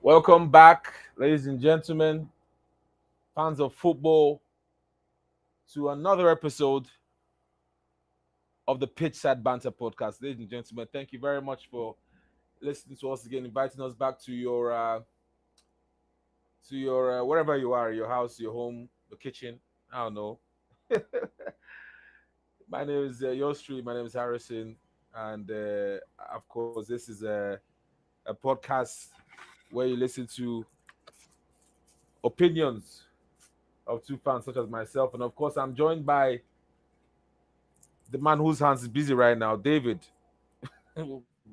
Welcome back, ladies and gentlemen, fans of football, to another episode of the Pitch Side Banter podcast. Ladies and gentlemen, thank you very much for listening to us again, inviting us back to your wherever you are, your house, your home, the kitchen. I don't know. My name is yours truly. My name is Harrison, and of course, this is a podcast where you listen to opinions of two fans such as myself, and of course, I'm joined by the man whose hands is busy right now, David.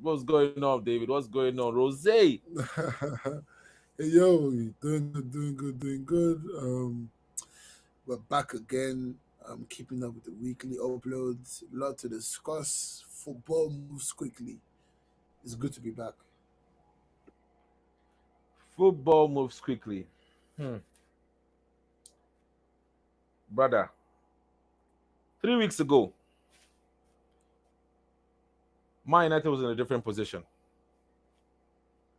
What's going on, David? What's going on, Rose? Hey yo, doing good, doing good, doing good. We're back again. Keeping up with the weekly uploads. A lot to discuss. Football moves quickly. It's good to be back. Football moves quickly, hmm. Brother. 3 weeks ago, Man United was in a different position,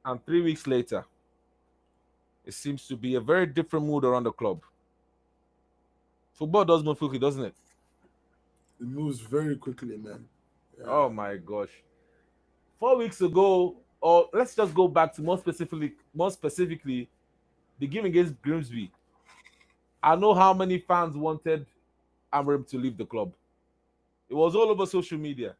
and 3 weeks later, it seems to be a very different mood around the club. Football does move quickly, doesn't it? It moves very quickly, man. Oh Yeah. my gosh! 4 weeks ago, or let's just go back to more specifically, the game against Grimsby. I know how many fans wanted Amram to leave the club. It was all over social media,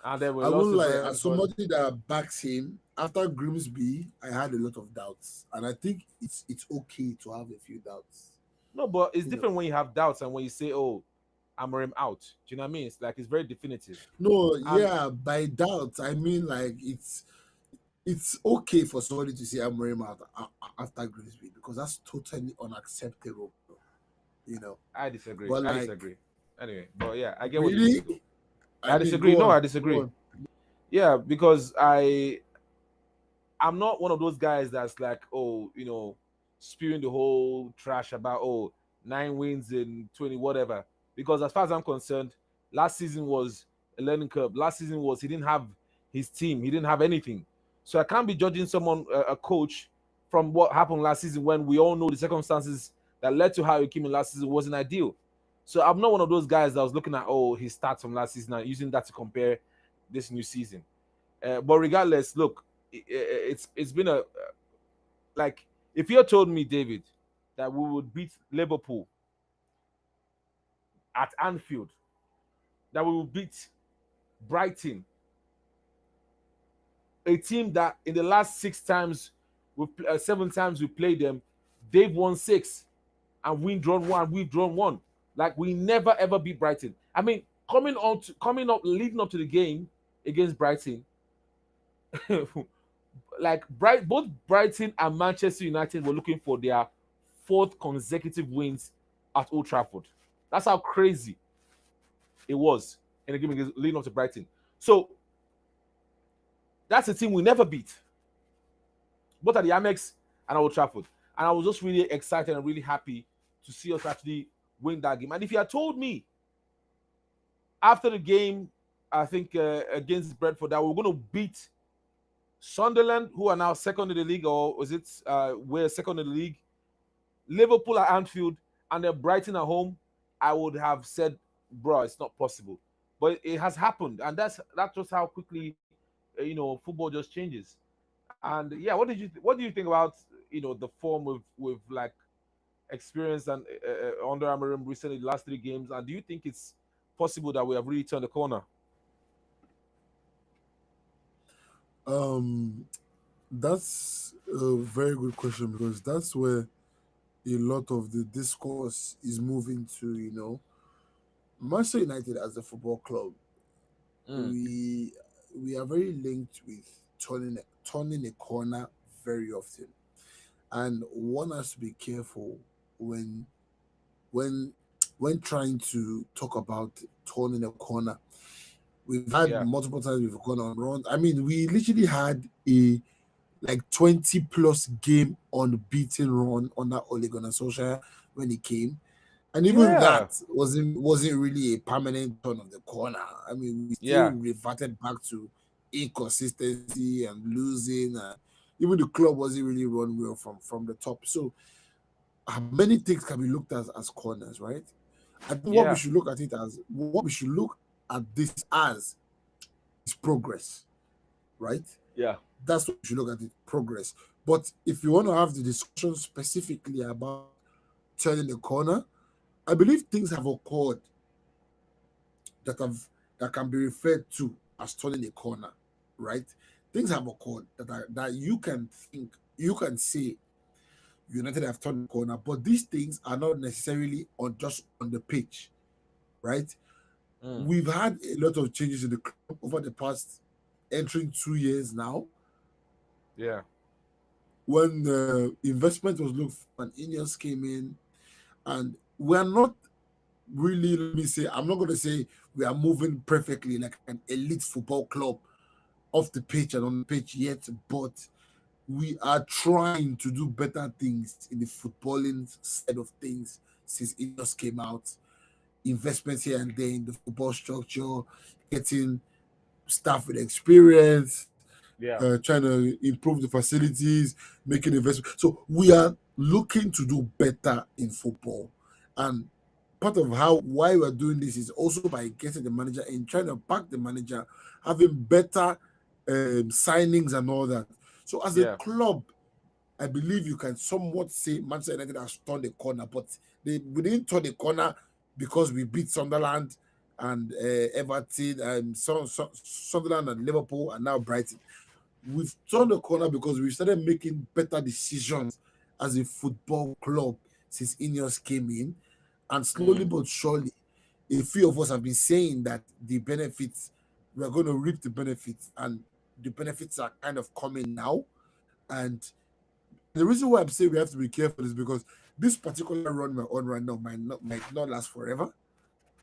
and then we I lost won't a lie. very As important. somebody that backs him after Grimsby, I had a lot of doubts, and I think it's okay to have a few doubts. No, but it's You know. different when you have doubts and when you say, "Oh, Amram out." Do you know what I mean? It's like it's very definitive. No, And yeah. By doubts, I mean like it's okay for somebody to say I'm wearing out after Grimsby because that's totally unacceptable, you know. I disagree. But I like, disagree. Anyway, but yeah, I get what you mean really, though. I I mean, disagree. go No, I on, go disagree. on. Yeah, because I'm not one of those guys that's like, oh, spewing the whole trash about 9 wins in 20 whatever. Because as far as I'm concerned, last season was a learning curve. Last season was he didn't have his team. He didn't have anything. So I can't be judging someone a coach from what happened last season when we all know the circumstances that led to how he came in last season wasn't ideal. So I'm not one of those guys that was looking at his stats from last season and using that to compare this new season. But regardless, look, it's been a like if you had told me, David, that we would beat Liverpool at Anfield, that we would beat Brighton, a team that in the last 6 times, 7 times we played them, they've won six, and we've drawn one. We've drawn one. Like we never ever beat Brighton. I mean, coming up, leading up to the game against Brighton, like both Brighton and Manchester United were looking for their fourth consecutive wins at Old Trafford. That's how crazy it was in the game leading up to Brighton. So that's a team we never beat, both at the Amex and Old Trafford. And I was just really excited and really happy to see us actually win that game. And if you had told me after the game, I think against Brentford, that we are going to beat Sunderland, who are now second in the league, or was it we're second in the league, Liverpool at Anfield, and then Brighton at home, I would have said, bro, it's not possible. But it has happened, and that's just how quickly football just changes. And yeah, what do you think about the form with like experience and under Amorim recently the last 3 games, and do you think it's possible that we have really turned the corner? Um, that's a very good question because that's where a lot of the discourse is moving to. Manchester United as a football club, Mm, we we are very linked with turning a corner very often, and one has to be careful when when when trying to talk about turning a corner. We've had yeah, multiple times we've gone on runs. I mean, we literally had a like 20 plus game unbeaten run under Ole Gunnar Solskjaer when he came. And even yeah, that wasn't really a permanent turn of the corner. I mean, we still yeah. reverted back to inconsistency and losing. Even the club wasn't really run well from the top. So many things can be looked at as corners, right? I think what we Yeah, should look at it as, what we should look at this as, is progress, right? yeah, That's what we should look at it, progress. But if you want to have the discussion specifically about turning the corner, I believe things have occurred that have that can be referred to as turning a corner, right? Things have occurred that you can think, you can say United have turned the corner, but these things are not necessarily on just on the pitch, right? mm, We've had a lot of changes in the club over the past entering 2 years now. yeah, When investment was looked for and Ineos came in, and we're not really, let me say, I'm not going to say we are moving perfectly like an elite football club off the pitch and on the pitch yet, but we are trying to do better things in the footballing side of things since Ineos came out. Investments here and there in the football structure, getting staff with experience, yeah, trying to improve the facilities, making investments. So we are looking to do better in football, and part of how why we're doing this is also by getting the manager in, trying to back the manager, having better signings and all that. So as a yeah, club, I believe you can somewhat say Manchester United has turned the corner, but we didn't turn the corner because we beat Sunderland and Everton, and Sunderland and Liverpool, and now Brighton. We've turned the corner because we started making better decisions as a football club since Ineos came in, and slowly mm, but surely, a few of us have been saying that the benefits, we're going to reap the benefits, and the benefits are kind of coming now. And the reason why I'm saying we have to be careful is because this particular run we're on right now might not last forever,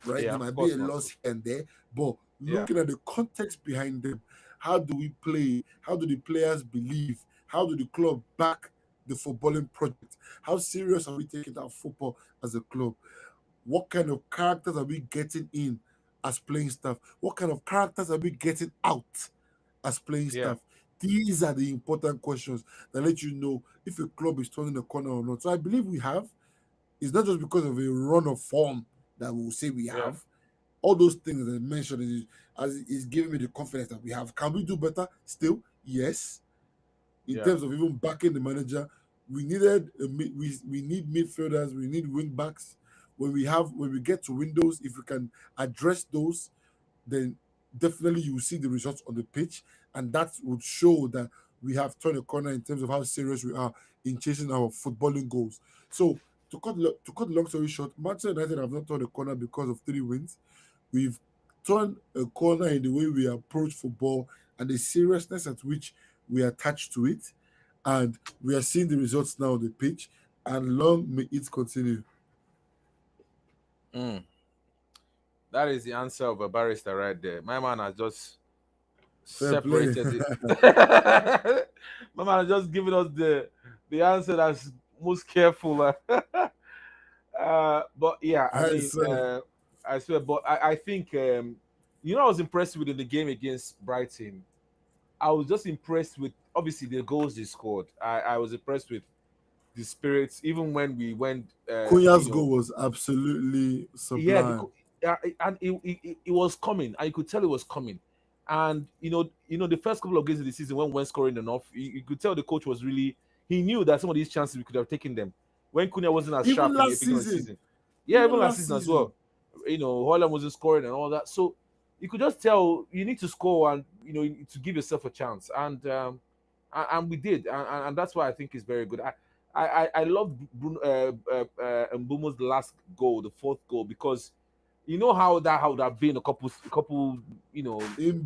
right? yeah. There Of might be course a not. loss here and there, but Yeah, looking at the context behind them, how do we play? How do the players believe? How do the club back the footballing project? How serious are we taking our football as a club? What kind of characters are we getting in as playing staff? What kind of characters are we getting out as playing yeah, staff? These are the important questions that let you know if a club is turning a corner or not. So I believe we have. It's not just because of a run of form that we'll say we yeah, have. All those things that I mentioned is giving me the confidence that we have. Can we do better? Still, yes. In yeah, terms of even backing the manager, we needed we need midfielders, we need wing backs. When we get to windows, if we can address those, then definitely you will see the results on the pitch, and that would show that we have turned a corner in terms of how serious we are in chasing our footballing goals. So to cut the long story short, Manchester United have not turned a corner because of 3 wins. We've turned a corner in the way we approach football and the seriousness at which we attach to it, and we are seeing the results now on the pitch. And long may it continue. mm. That is the answer of a barrister right there. My man has just Fair play. separated it. My man has just given us the answer that's most careful. But yeah, I I mean, said, I swear, but I think I was impressed with in the game against Brighton. I was just impressed with obviously the goals they scored. I was impressed with the spirits, even when we went, Cunha's goal was absolutely yeah, sublime. and it was coming, and you could tell it was coming. And the first couple of games of the season when we weren't scoring enough, you could tell the coach was really he knew that some of these chances we could have taken them when Cunha wasn't as Even sharp in the last beginning of the season, season. Yeah, even even last last season as season, well. Holland wasn't scoring and all that, so you could just tell you need to score and to give yourself a chance, and we did, and that's why I think it's very good. I love Bruno, Mbumo's last goal, the fourth goal, because you know how would have been a couple in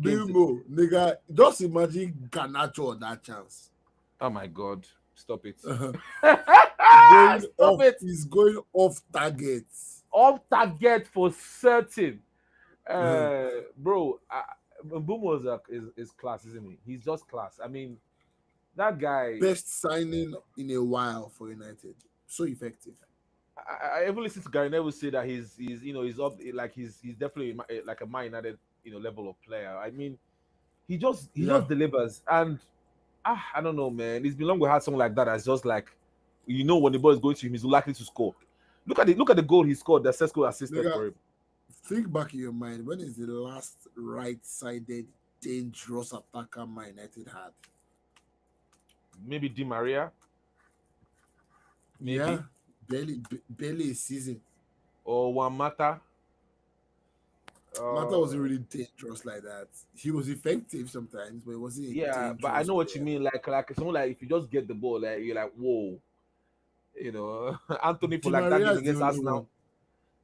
games. Bimo, nigga, just imagine Ganacho on that chance. Oh my god, stop it. Going Stop off, it. he's going off target. Off target for certain. Bro, Mbumo is class, isn't he? He's just class. I mean, that guy. Best signing in a while for United. So effective. I even listened to Gary Neville say that he's up, like he's definitely like a Man United level of player. I mean, he just Yeah. delivers, and I don't know, man. It's been long we had someone like that. That's just like, when the ball is going to him, he's likely to score. Look at the goal he scored. That Sesko assisted Nigga, for him. think back in your mind, when is the last right-sided dangerous attacker Man United had? Maybe Di Maria, Yeah, maybe, barely a season. or Juan Mata. Mata wasn't Uh, really dangerous like that. He was effective sometimes, but he wasn't a yeah, but I dangerous know what you player. mean. Like someone like if you just get the ball, like you're like, whoa, Anthony for Di like that Maria game is the against only Arsenal. one.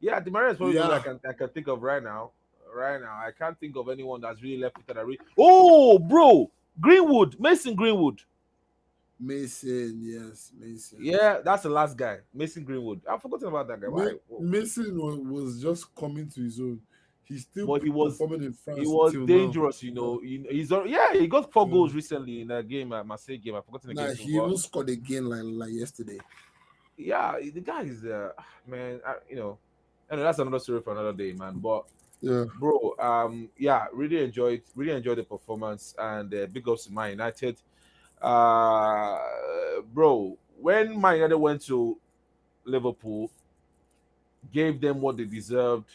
Yeah, Di Maria is probably the only Yeah, I can think of right now. Right now, I can't think of anyone that's really left footed. Oh, bro, Greenwood, Mason Greenwood. Mason, yes, Mason. Yeah, that's the last guy, Mason Greenwood. I've forgotten about that guy. Why? Whoa. Mason was just coming to his own. He's still But performing in he France was till now. dangerous. Yeah. Yeah, he got 4 goals Yeah. recently in a game at Marseille game. I've forgotten the Nah, game too, he but even scored again like yesterday. yeah, the guy is man. And that's another story for another day, man. But Yeah. bro, yeah, really enjoyed the performance, and big ups to Man United. Bro, when Man United went to Liverpool, gave them what they deserved.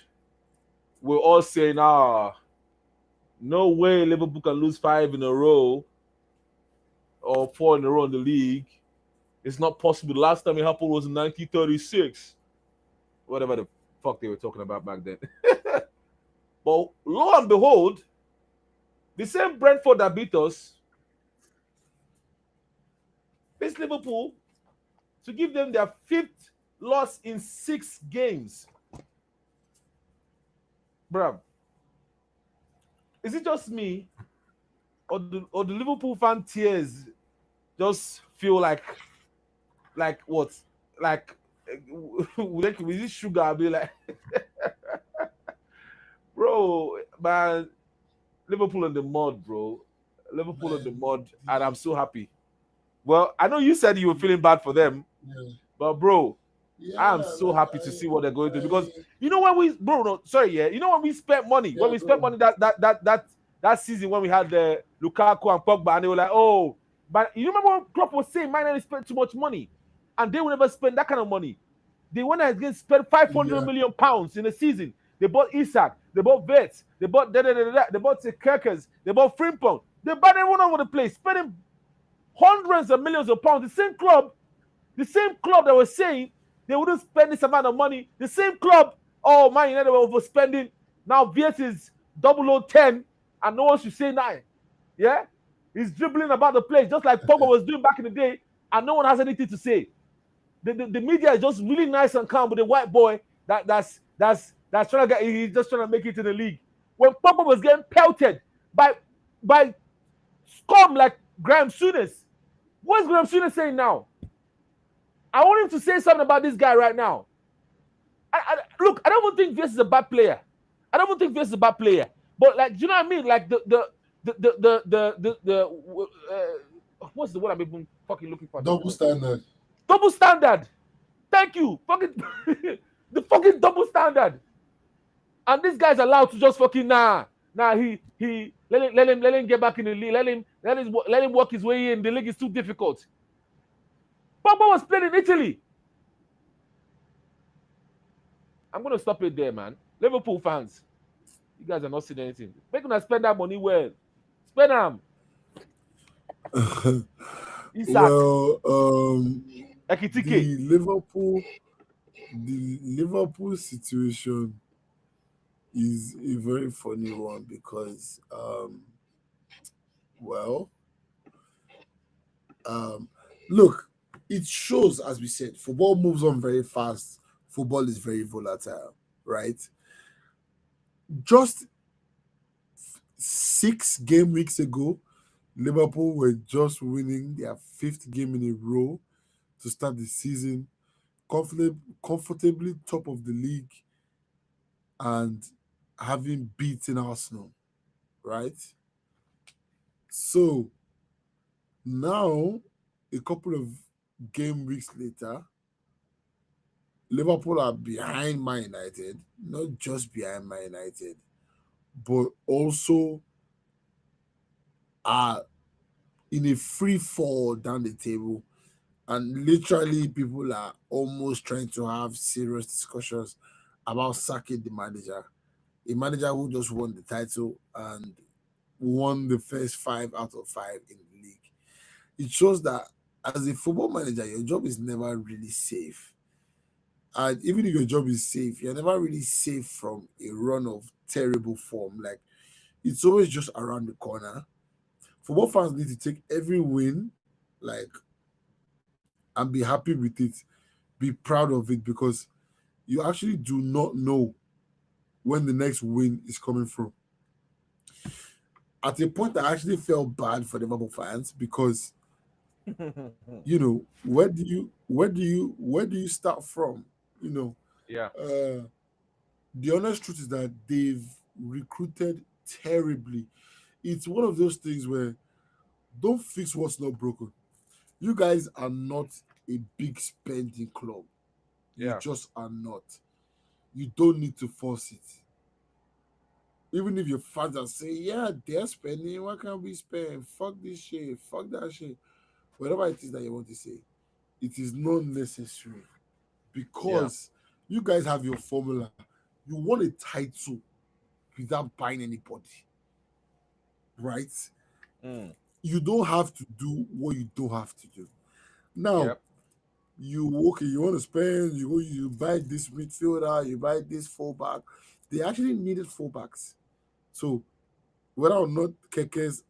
We're all saying, no way Liverpool can lose 5 in a row or 4 in a row in the league. It's not possible. The last time it happened was in 1936. Whatever the fuck they were talking about back then. But lo and behold, the same Brentford that beat us faced Liverpool to give them their 5th loss in 6 games. Bruv, is it just me, or the Liverpool fan tears just feel like what? Like, with this sugar, I'll be like, bro, man, Liverpool in the mud, bro. Liverpool in the Man, mud, and I'm the so happy. Well, I know you said you were feeling bad for them, yeah. but bro, I am Yeah, so like happy to see what they're going through because I when we, bro, no, sorry, yeah, when we spent money, yeah, bro. that season when we had the Lukaku and Pogba, and they were like, oh, but you remember what Klopp was saying, Man United spent too much money, and they will never spend that kind of money. They went again spend 500 Yeah, million pounds in a season. They bought Isak, they bought Vets, they bought they bought Kirkers, they bought Frimpong. They bought everyone over the place, spending hundreds of millions of pounds. The same club that was saying they wouldn't spend this amount of money, the same club, oh, Man United were overspending. Now VS is 0010 and no one should say nine. Yeah? He's dribbling about the place just like Pogba was doing back in the day, and no one has anything to say. The media is just really nice and calm with the white boy that's trying to get, he's just trying to make it to the league. When Pogba was getting pelted by scum like Graham Souness, what's Graham Souness saying now? I want him to say something about this guy right now. Look, I don't even think Vies is a bad player. I don't even think Vies is a bad player. But like, do you know what I mean? Like what's the word I've been fucking looking for at this double point? standard. Double standard. Thank you. Fucking the fucking double standard. And this guy's allowed to just fucking he let him get back in the league. Let him work his way in. The league is too difficult. Pogba was playing in Italy. I'm gonna stop it there, man. Liverpool fans, you guys are not seeing anything. Make gonna spend that money well. Spend them. Isak, Well, Ekitike. the Liverpool situation is a very funny one because well um look, it shows, as we said, football moves on very fast. Football is very volatile, right? Just 6 game weeks ago, Liverpool were just winning their 5th game in a row to start the season, comfortably top of the league and having beaten Arsenal, right? So now, a couple of game weeks later, Liverpool are behind Man United, not just behind Man United, but also are in a free fall down the table, and literally people are almost trying to have serious discussions about sacking the manager. A manager who just won the title and won the first 5 out of 5 in the league. It shows that as a football manager, your job is never really safe. And even if your job is safe, you're never really safe from a run of terrible form. Like, it's always just around the corner. Football fans need to take every win, like, and be happy with it, be proud of it, because you actually do not know when the next win is coming from. At a point, I actually felt bad for the Liverpool fans because where do you start from? You know, Yeah. uh, the honest truth is that they've recruited terribly. It's one of those things where don't fix what's not broken. You guys are not a big spending club. You Yeah. just are not. You don't need to force it. Even if your father say, yeah, they're spending, why can't we spend? Fuck this shit, fuck that shit. Whatever it is that you want to say, it is not necessary Yeah. because you guys have your formula. You want a title without buying anybody, right? Mm. You don't have to do what you don't have to do. Now, Yep. you okay, you want to spend, you go, you buy this midfielder, you buy this fullback. They actually needed fullbacks. So whether or not Keke's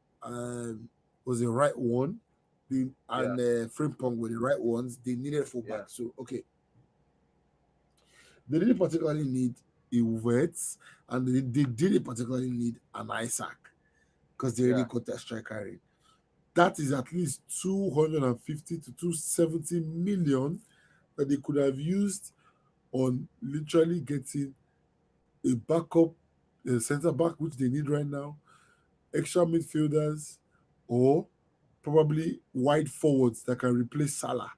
was the right one, Yeah. and Frimpong were the right ones, they needed Yeah. fullbacks. So okay, they didn't particularly need a Wirtz, and they didn't particularly need an Isaac because they already Yeah. got their striker in. That is at least 250 to 270 million that they could have used on literally getting a backup center back, which they need right now, extra midfielders, or probably wide forwards that can replace Salah,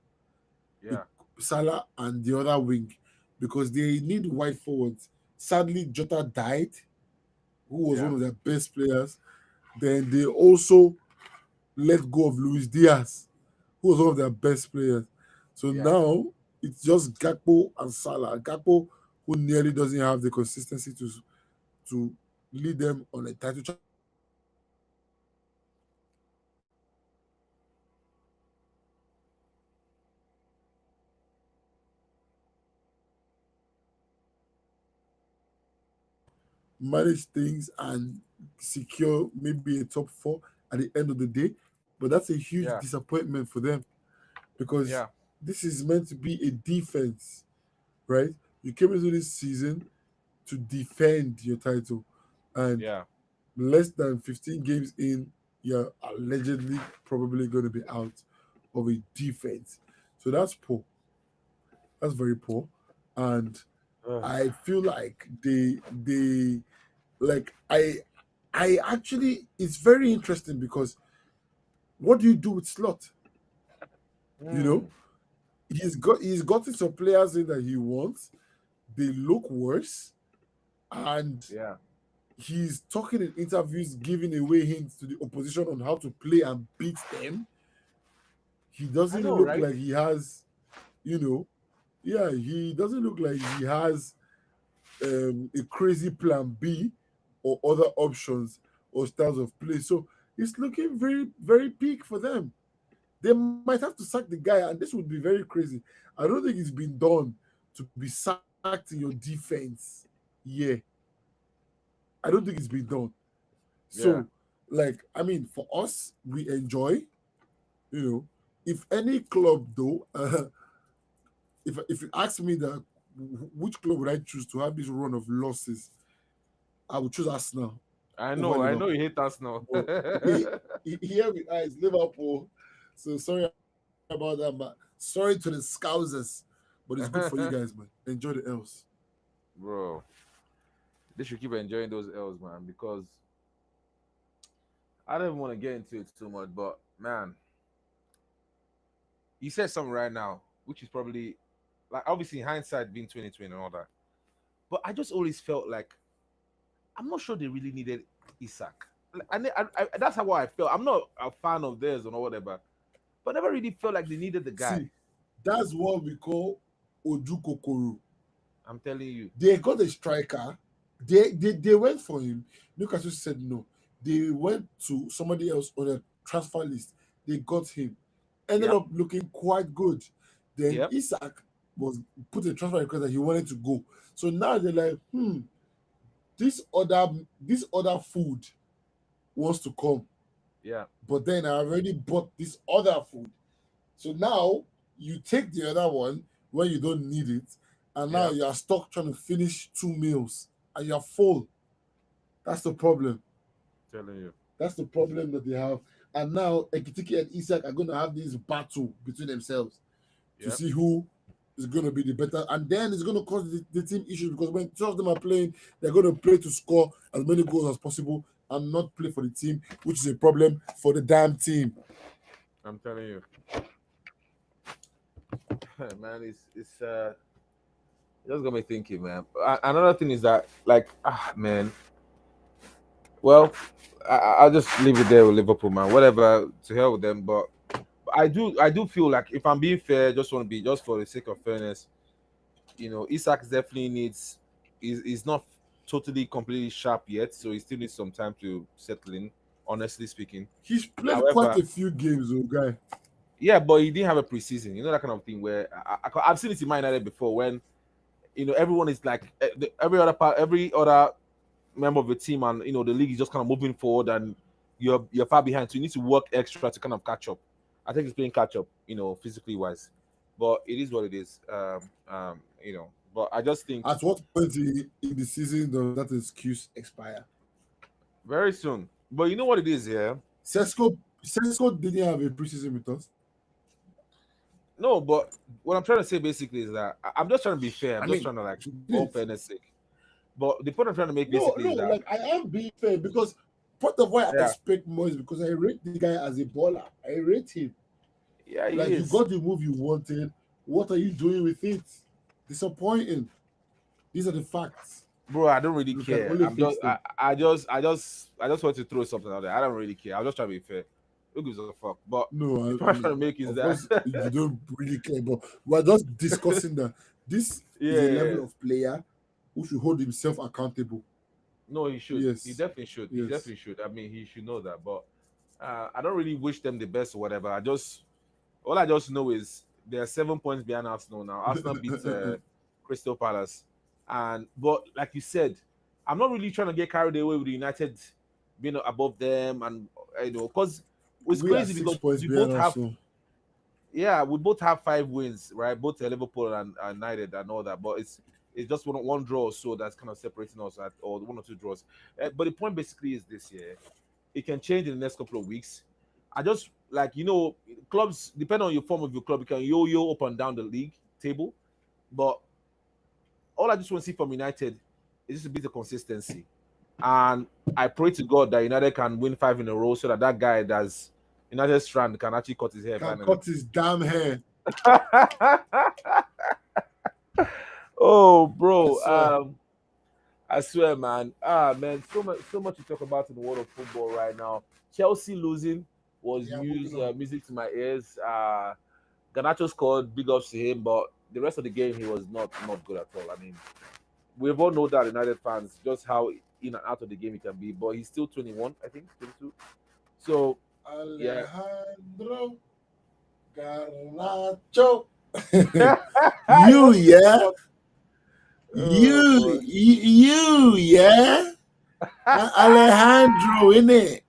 Yeah. Salah and the other wing, because they need wide forwards. Sadly, Jota died, who was Yeah. one of their best players. Then they also let go of Luis Diaz, who was one of their best players. So Yeah. now it's just Gakpo and Salah. Gakpo, who nearly doesn't have the consistency to lead them on a title challenge, and Salah, who nearly doesn't have the consistency to lead them on a title challenge. So manage things and secure maybe a top four at the end of the day. But that's a huge Yeah. disappointment for them because Yeah. this is meant to be a defense, right? You came into this season to defend your title, and Yeah. less than 15 games in, you're allegedly probably going to be out of a defense. So that's poor. That's very poor. And Ugh. I feel like they like I actually, it's very interesting because what do you do with Slot? You know, Mm. he's gotten some players in that he wants. They look worse, and Yeah. he's talking in interviews, giving away hints to the opposition on how to play and beat them. He I doesn't know, look right? like he has, you know, yeah, he doesn't look like he has a crazy plan B or other options or styles of play. So it's looking very, very peak for them. They might have to sack the guy, and this would be very crazy. I don't think it's been done to be sacked in your defense. Yeah, I don't think it's been done. Yeah. So, like, I mean, for us, we enjoy, you know, if any club though, if you ask me that which club would I choose to have this run of losses, I would choose Arsenal I over know. I know you Liverpool. hate us now. But here with us, Liverpool. So sorry about that, but sorry to the Scousers. But it's good for you guys, man. Enjoy the L's. Bro, they should keep enjoying those L's, man, because I don't even want to get into it too much, but man, you said something right now, which is probably like obviously in hindsight being 2020 and all that. But I just always felt like I'm not sure they really needed Isak. that's how I felt. I'm not a fan of theirs or whatever, but I never really felt like they needed the guy. See, that's what we call Oju Kokoro. I'm telling you. They got a striker. They went for him. Newcastle said no. They went to somebody else on a transfer list. They got him. Ended Yep. up looking quite good. Then Yep. Isaac was put a transfer request that he wanted to go. So now they're like, this other food wants to come. Yeah. But then I already bought this other food. So now you take the other one when you don't need it, and now Yeah. you are stuck trying to finish 2 meals and you're full. That's the problem. Telling you. That's the problem that they have. And now Ekitiki and Isak are going to have this battle between themselves to Yep. see who is going to be the better. And then it's going to cause the team issues because when two of them are playing, they're going to play to score as many goals as possible and not play for the team, which is a problem for the damn team. I'm telling you. Man, it just got me thinking, man. Another thing is that, like, man. Well, I'll just leave it there with Liverpool, man. Whatever, to hell with them. But I do feel like, if I'm being fair, just want to be, just for the sake of fairness, Isak definitely needs. He's not totally completely sharp yet, so he still needs some time to settle in. Honestly speaking, He's played quite however, a few games, oh guy. yeah, but he didn't have a preseason. That kind of thing where I've seen it in Man United before when everyone is like every other member of the team, and the league is just kind of moving forward, and you're far behind, so you need to work extra to kind of catch up. I think it's playing catch up, physically wise, but it is what it is. But I just think At what point in the season does that excuse expire? very soon. But you know what it is, yeah. Sesko didn't have a preseason with us. No, but what I'm trying to say basically is that I'm just trying to be fair. I I'm just mean, trying to, like, he for all did. fairness sake. But the point I'm trying to make No, basically no, is that, like I am being fair because part of why I yeah, expect more is because I rate the guy as a baller. I rate him. yeah, he Like you is. got the move you wanted. What are you doing with it? Disappointing. These are the facts. Bro, I don't really You can care. only I'm just fix I, them. I just want to throw something out there. I don't really care. I'm just trying to be fair. Who gives a fuck? But No, the I point I'm trying to mean, make is of that course, you don't really care, but we're just discussing that this yeah, is a yeah, yeah. level of player who should hold himself accountable. No, he should. He Yes, definitely should. He yes. definitely should. I mean, he should know that. But I don't really wish them the best or whatever. All I just know is they're 7 points behind Arsenal now. Arsenal beat Crystal Palace, and but like you said, I'm not really trying to get carried away with United being above them, and because it's We are crazy six because points we behind both have, Arsenal. yeah, we both have 5 wins, right? Both Liverpool and United and all that, but it's just one draw or so that's kind of separating us, or one or two draws. But the point basically is this year, it can change in the next couple of weeks. I just, like, clubs, depending on your form of your club, you can yo-yo up and down the league table. But all I just want to see from United is just a bit of consistency. And I pray to God that United can win 5 in a row so that guy that's United strand can actually cut his hair Can finally. cut his damn hair. Oh, I bro. swear. I swear, man. Man, so much to talk about in the world of football right now. Chelsea losing was Yeah, moving on. music to my ears. Garnacho scored, big ups to him, but the rest of the game he was not good at all. I mean, we've all know that, United fans, just how in and out of the game he can be. But he's still 21, I think, 22. So yeah, Alejandro Garnacho. You, what the yeah? fuck? Oh You, boy. you, yeah? Alejandro, innit?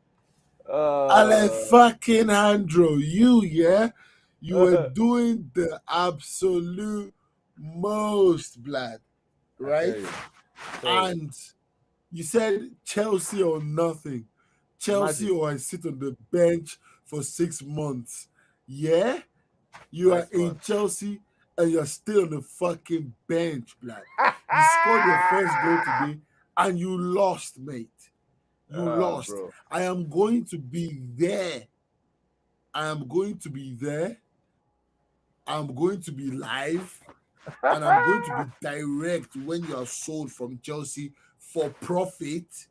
Ale uh, fucking Andro, you, yeah? You were doing the absolute most, blood, I tell right? you, I tell you. And you said Chelsea or nothing. Chelsea Imagine. or I sit on the bench for 6 months. Yeah? You are Nice one. in Chelsea and you're still on the fucking bench, blood. You scored your first goal today and you lost, mate. You lost. Bro. I am going to be there. I am going to be there. I'm going to be live. And I'm going to be direct when you are sold from Chelsea for profit.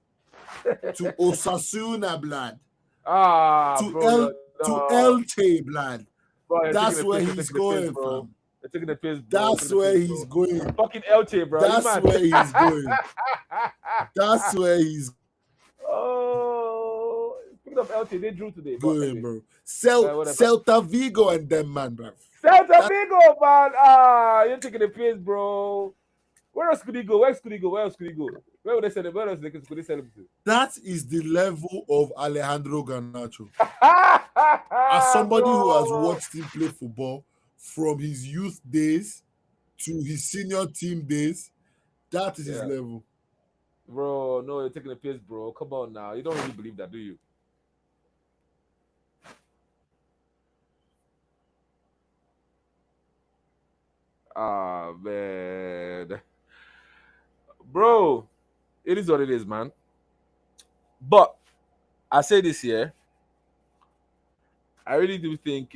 to Osasuna, blood. Ah, To bro, El to no. Elche, blood. Bro, you're taking That's the where piss. You're he's taking the piss, going, bro. fam. You're taking the piss, bro. You're That's taking the where piss, he's bro. going. Fucking Elche, bro. You That's mad? where he's going. That's where he's Oh, speaking of Elche, they drew today. But going, anyway, bro. whatever. Celta Vigo and them, man, bro. Celta That, Vigo, man. Ah, you're taking the piss, bro. Where else could he go? Where else could he go? Where else could he go? Where would they send him? Where else could they send him to? that is the level of Alejandro Garnacho. As somebody who has Bro. watched him play football from his youth days to his senior team days, that is his Yeah. level. Bro, no, you're taking the piss, bro. Come on now. You don't really believe that, do you? Ah, man. Bro, it is what it is, man. But I say this here. I really do think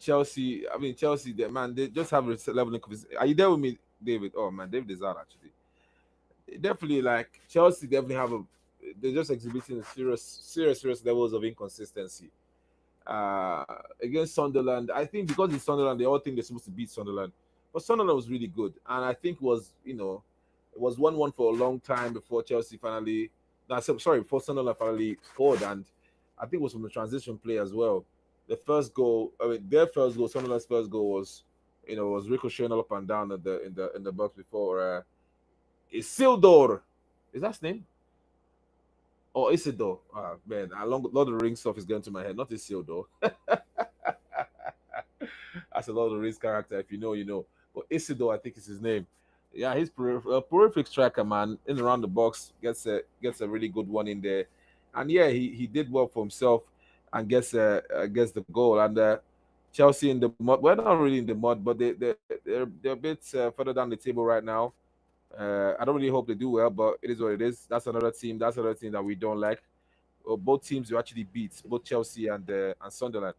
Chelsea, Chelsea, they just have a level of confidence. Are you there with me, David? Oh, man, David is out, actually. Definitely, like, Chelsea definitely they're just exhibiting serious levels of inconsistency. uh, Against Sunderland. I think because it's Sunderland, they all think they're supposed to beat Sunderland. But Sunderland was really good, and I think it was 1-1 for a long time before Chelsea finally. No, sorry, before Sunderland finally scored, and I think it was from the transition play as well. The first goal, their first goal, Sunderland's first goal was, was ricocheting all up and down at the box before Isildur. Is that his name? Or Isidore? Ah, man, Lord of the Rings stuff is going to my head. Not Isildur. That's a Lord of the Rings character. If you know, you know. But Isidore, I think is his name. Yeah, he's a prolific striker, man. In and around the box, gets a really good one in there, and yeah, he did well for himself and gets the goal. And Chelsea in the mud. Well, not really in the mud, but they're a bit further down the table right now. I don't really hope they do well, but it is what it is. That's another team. That's another team that we don't like. Both teams you actually beat, both Chelsea and Sunderland.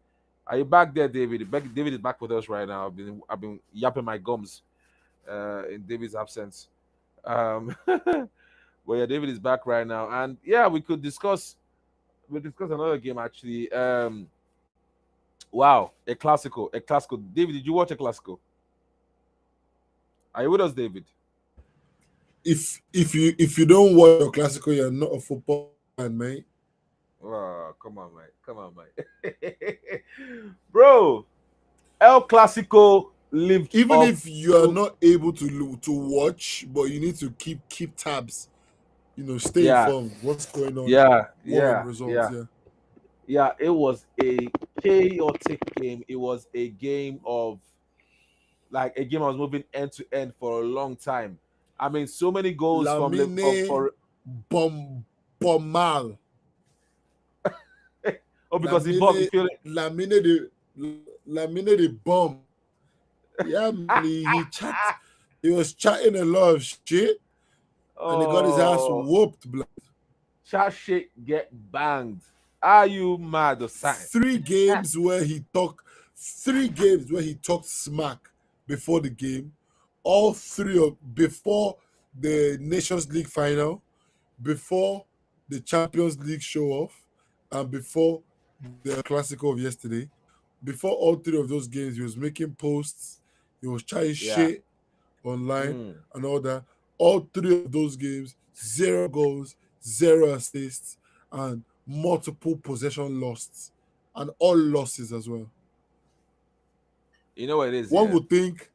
Are you back there, David? David is back with us right now. I've been yapping my gums in David's absence. But yeah, David is back right now, and yeah, we discuss another game actually. Wow, a classical. David, did you watch a classical? Are you with us, David? If you don't watch your classical, you're not a football fan, mate. Oh, come on, mate. Come on, mate. Bro, El Clasico lived Even up if you are to. not able to watch, but you need to keep tabs, stay Yeah, informed. What's going on? yeah, What were the yeah, results? yeah, Yeah. yeah. It was a chaotic game. It was a game of like a game I was moving end to end for a long time. I mean, so many goals from Lamine for Bomal. oh because he Lamine feel it. Lamine the bomb. Yeah, man. He was chatting a lot of shit, and he got his ass Oh, whooped. Blood. chat shit get banged. Are you mad or something? Three games where he talked smack before the game. All three of before the Nations League final, before the Champions League show off, and before the Classico of yesterday. Before all three of those games, he was making posts, he was trying Yeah. shit online Mm. and all that. All three of those games, zero goals, zero assists, and multiple possession lost, and all losses as well. You know what it is, One yeah. would think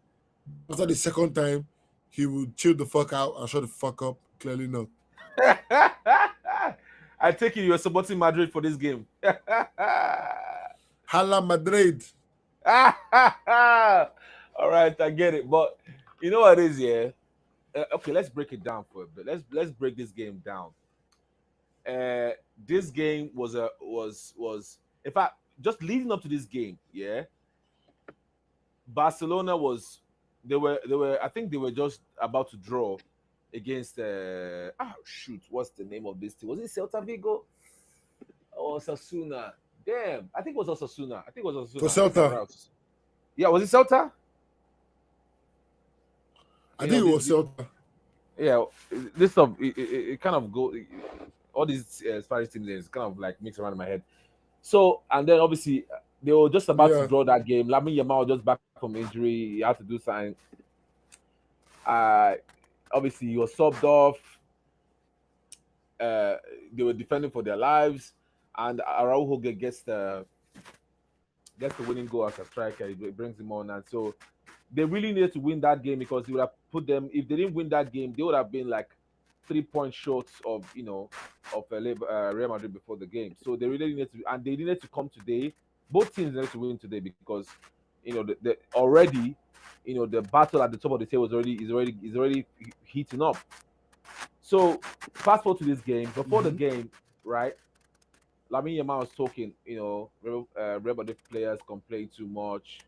after the second time he would chill the fuck out and shut the fuck up. Clearly not. I take it you're supporting Madrid for this game. Hala Madrid. All right, I get it. But you know what it is, yeah. Okay, let's break it down for a bit. Let's break this game down. Uh, this game was in fact just leading up to this game, yeah. Barcelona was they were I think they were just about to draw against shoot, what's the name of this team? Was it Celta Vigo or Sasuna? Damn, I think it was Osasuna. I think it was For Osasuna. I think I'm Celta, right. Yeah, was it Celta? I You think know, it was Celta. yeah, this stuff it kind of go. all these Spanish teams. It's kind of like mixed around in my head. So and then obviously they were just about to Yeah. draw that game. Lamine Yamal was just back from injury. He had to do something. Uh, Obviously he was subbed off. Uh, they were defending for their lives, and Araujo gets the winning goal as a striker. It brings him on, and so they really needed to win that game because it would have put them. If they didn't win that game, they would have been like 3 point short of Real Madrid before the game. So they really needed to, and they needed to come today. Both teams needed to win today because the already the battle at the top of the table is already heating up. So fast forward to this game. Before the Hmm. game, right? Lamine Yamal was talking. Real Madrid players complain too much,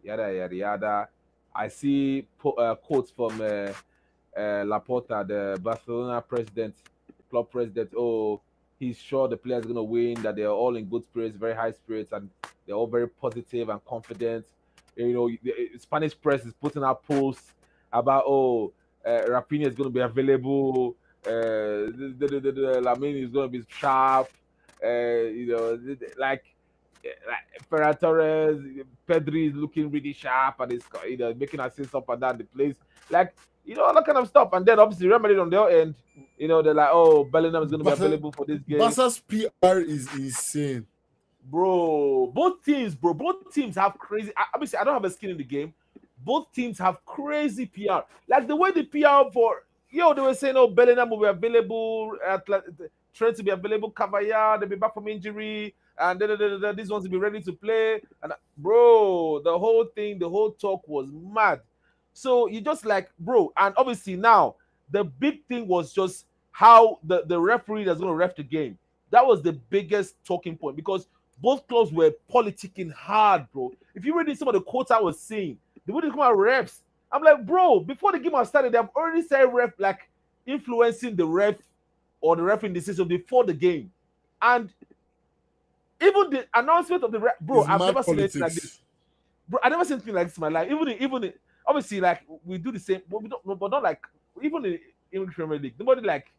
yada yada yada. I see quotes from Laporta, the Barcelona president, club president. Oh, he's sure the players are gonna win. That they're all in good spirits, very high spirits, and they're all very positive and confident. The Spanish press is putting out posts about Rafinha is gonna be available. Lamine is gonna be sharp. Like Ferran Torres, Pedri is looking really sharp and is making assists up and down the place. Like all that kind of stuff. And then obviously Real Madrid on their end, they're like, oh, Bellingham is going to be Barca, available for this game. Barca's PR is insane. Bro, both teams have crazy. Obviously, I don't have a skin in the game. Both teams have crazy PR. Like the way the PR for they were saying, oh, Bellingham will be available, Trent to be available, Cavalla, they'll be back from injury, and these ones will be ready to play. And bro, the whole thing, the whole talk was mad. So you just like, bro, and obviously now the big thing was just how the referee that's going to ref the game. That was the biggest talking point because both clubs were politicking hard, bro. If you read some of the quotes I was seeing, they wouldn't come out refs. I'm like, bro, before the game has started, they've already said ref like influencing the ref or the ref in decision before the game. And even the announcement of the ref, bro, It's I've mad never seen anything like politics. this. Bro, I never seen anything like this in my life. Even obviously like we do the same, but we don't, but not like even in English Premier League. Nobody like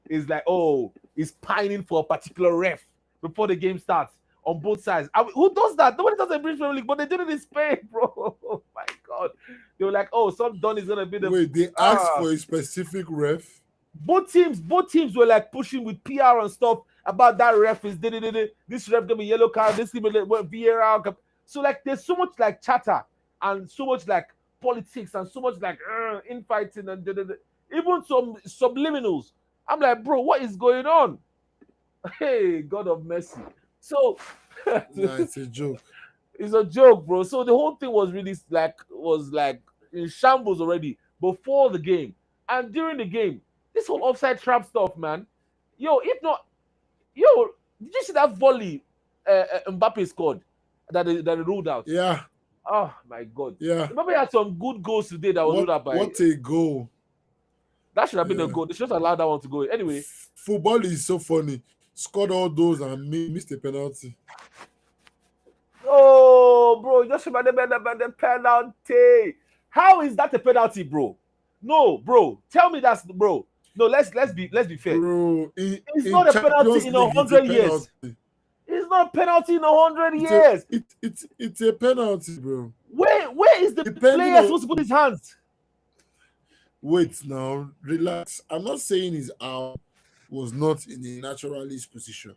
is like, oh, is pining for a particular ref before the game starts on both sides. Who does that? Nobody does it in British Premier League, but they did it in Spain, bro. Oh my god. They were like, oh, some Don is gonna be the Wait, they asked for a specific ref? both teams were like pushing with PR and stuff about that ref is this ref gonna be yellow card, this gonna be VAR. So like there's so much like chatter and so much like politics and so much like infighting and even some subliminals. I'm like, bro, what is going on? Hey, God of mercy. So Nah, it's a joke. it's a joke, bro. So the whole thing was like in shambles already before the game and during the game. This whole offside trap stuff, man. If not, did you see that volley Mbappe scored that they ruled out? Yeah, Oh my god. yeah. Mbappe had some good goals today that was ruled out by. What a goal. That should have been a Yeah. goal. They should have allowed that one to go. Anyway, Football is so funny. Scored all those and missed a penalty. oh, bro, you just remember the penalty. How is that a penalty, bro? No, bro. Tell me that's bro. No, let's be fair. Bro, It's in not a Champions penalty in a League, it's a hundred years. penalty. It's not a penalty in 100 It's years. it's a penalty, bro. Where is the Depending player on supposed to put his hands? wait now, relax. I'm not saying his arm was not in a naturalist position,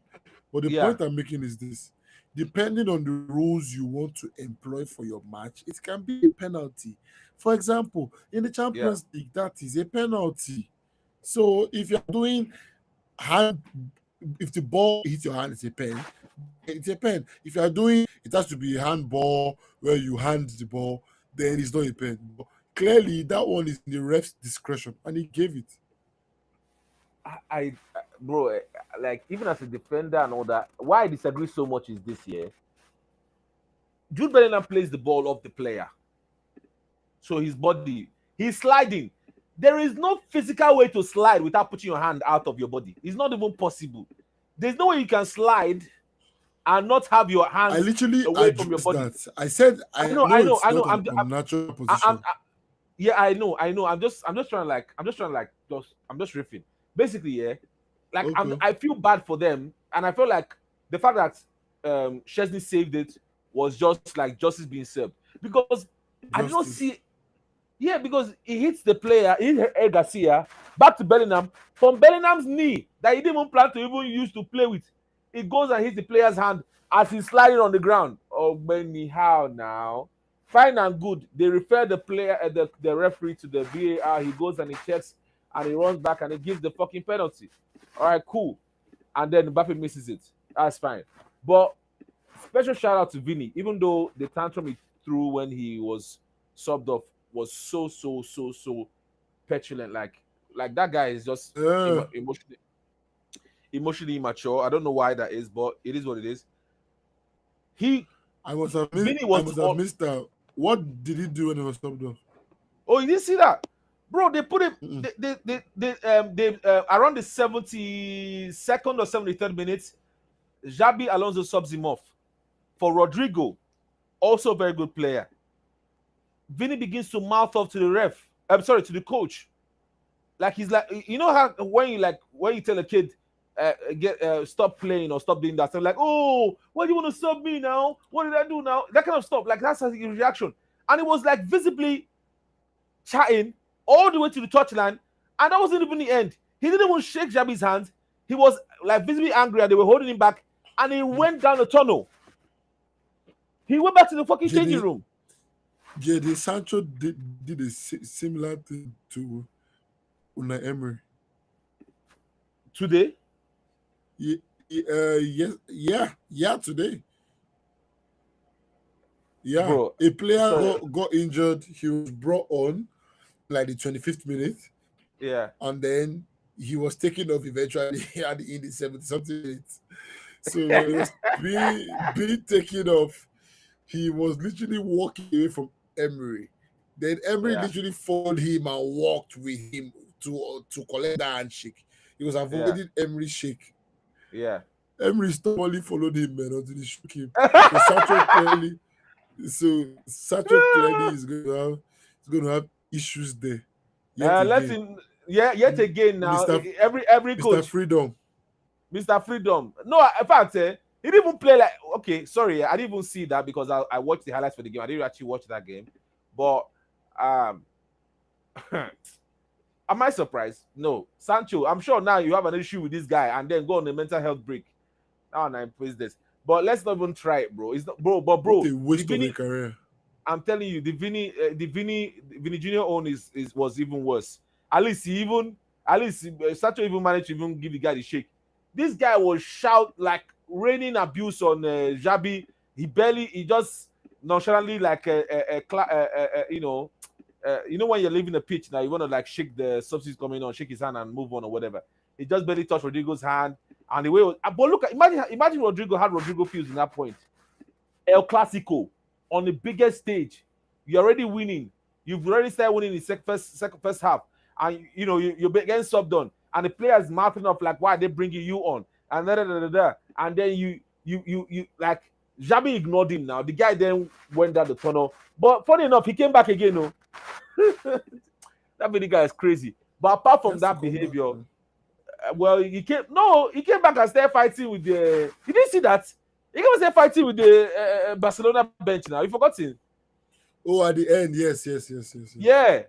but the Yeah, point I'm making is this: depending on the rules you want to employ for your match, it can be a penalty. For example, in the yeah, Champions League, that is a penalty. So if you're doing hand, if the ball hits your hand, it's a pen. It's a pen. If you are doing, it has to be a handball where you hand the ball, then it's not a pen. But clearly, that one is in the ref's discretion, and he gave it. bro, like even as a defender and all that, why I disagree so much is this year. Jude Bellingham plays the ball off the player, so his body, he's sliding. There is no physical way to slide without putting your hand out of your body. It's not even possible. There's no way you can slide and not have your I hands literally away from your addressed body. that. I said I I know, know I know, it's I know. not an unnatural I'm position. yeah, I know. I'm just trying to like, I'm just riffing. Basically, yeah. Like Okay. I feel bad for them, and I feel like the fact that Chesney saved it was just like justice being served because I did not see. Justice. Yeah, because he hits the player, he hit El Garcia back to Bellingham from Bellingham's knee that he didn't even plan to even use to play with. It goes and hits the player's hand as he's sliding on the ground. Oh, anyhow now. Fine and good. They refer the player, the referee to the VAR. He goes and he checks and he runs back and he gives the fucking penalty. All right, cool. And then Mbappe misses it. That's fine. But special shout out to Vinny, even though the tantrum he threw when he was subbed off was so petulant. Like that guy is just Uh, emotionally immature. I don't know why that is, but it is what it is. He Vinny I was must have missed out. What did he do when he was stopped off? oh, you didn't see that, bro? They put him. Mm-mm. They around the 72nd or 73rd minute, Xabi Alonso subs him off for Rodrigo, also a very good player. Vinny begins to mouth off to the ref. I'm sorry, to the coach. Like he's like, you know how when you tell a kid get stop playing or stop doing that, so like, oh, why do you want to stop me now? What did I do now? That kind of stuff. Like that's his reaction, and it was like visibly chatting all the way to the touchline, and that wasn't even the end. He didn't even shake Jabi's hand. He was like visibly angry, and they were holding him back, and he went down the tunnel. He went back to the fucking changing JD, room JD Sancho did a similar thing to Unai Emery. today, Yes, yeah, today. Yeah, bro. a player So got injured. He was brought on like the 25th minute, yeah, and then he was taken off eventually in the 70 something minutes. So when he was being taken off, he was literally walking away from Emery. Then Emery yeah, literally followed him and walked with him to collect that handshake. He was yeah, avoiding Emery's shake. yeah. Emery stubbornly followed him, man, until he shook him. So Sancho clearly is going to have issues there yet Let again. him. Yeah, yet again now. Mr. Every Mr. coach, Freedom. Mr. Freedom. No, in fact, he didn't even play like. Okay, sorry, I didn't even see that because I watched the highlights for the game. I didn't actually watch that game, but um, am I surprised? No, Sancho. I'm sure now you have an issue with this guy, and then go on a mental health break. Now and I praise this, but let's not even try it, bro. It's not, bro. But What bro, a the waste of a Vini, career. I'm telling you, the Vinny Junior own was even worse. At least Sancho even managed to even give the guy the shake. This guy was shout like raining abuse on Jabi. He just nonchalantly like you know when you're leaving the pitch now, you want to like shake the substitute coming on, shake his hand and move on or whatever. He just barely touched Rodrigo's hand, and the way was, but look, imagine Rodrigo had Rodrigo feels in that point. El Clasico on the biggest stage. You're already winning. You've already started winning in first half, and you're getting subbed on, and the players mouthing up like, "Why are they bringing you on?" And and then you like Jabi ignored him. Now the guy then went down the tunnel, but funny enough, he came back again. No, that video guy is crazy. But apart He from has to that come back, behavior, man. well, he came back and started fighting with the. You didn't see that? He came and started fighting with the Barcelona bench. Now you forgotten. Oh, at the end, yes. Yeah,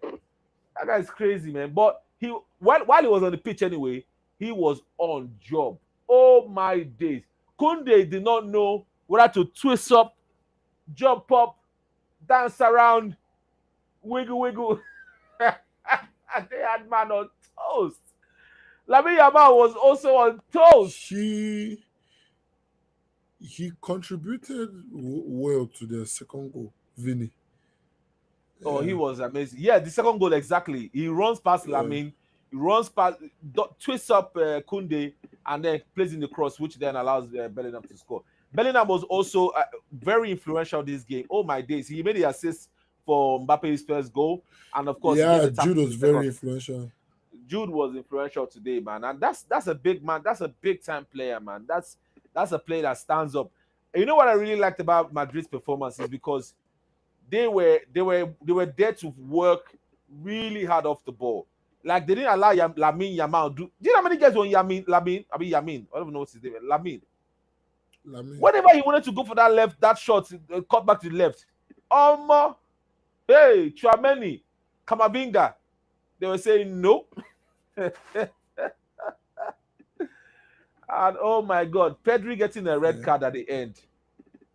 that guy's crazy, man. But while he was on the pitch anyway, he was on job. Oh my days. Kunde did not know whether to twist up, jump up, dance around, wiggle. They had man on toast. Lamine Yamal was also on toast. He contributed well to their second goal, Vinny. Oh, he Yeah, was amazing. Yeah, the second goal exactly. He runs past yeah. Lamine, he runs past, twists up Kunde, and then plays in the cross, which then allows Bellingham to score. Bellingham was also very influential this game. Oh my days, he made the assist for Mbappe's first goal, and of course he gets Yeah, the tap Jude for was the second. very influential. Jude was influential today, man, and that's a big man. That's a big time player, man. That's a player that stands up. And you know what I really liked about Madrid's performance is because they were there to work really hard off the ball. Like they didn't allow Lamin Yamal do. Do you know how many guys on Yamin? I don't even know what's his name. Lamin. Lamine. Whenever he wanted to go for that left, that shot, cut back to the left. Hey, Chouameni, Kamavinga. They were saying no. And oh my God, Pedri getting a red Yeah. card at the end.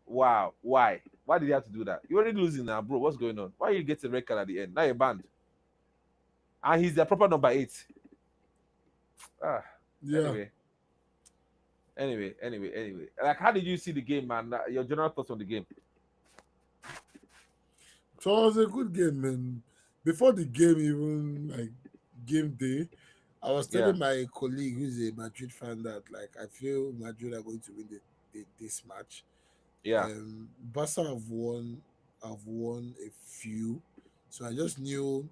Wow, why? Why did he have to do that? You're already losing now, bro. What's going on? Why you get a red card at the end? Now you're banned. And he's the proper number 8. Ah, Yeah. anyway, anyway. Like, how did you see the game, man? Your general thoughts on the game? So it was a good game, man. Before the game, even like game day, I was Yeah, telling my colleague who's a Madrid fan that like I feel Madrid are going to win this match. yeah, Barca have won a few, so I just knew,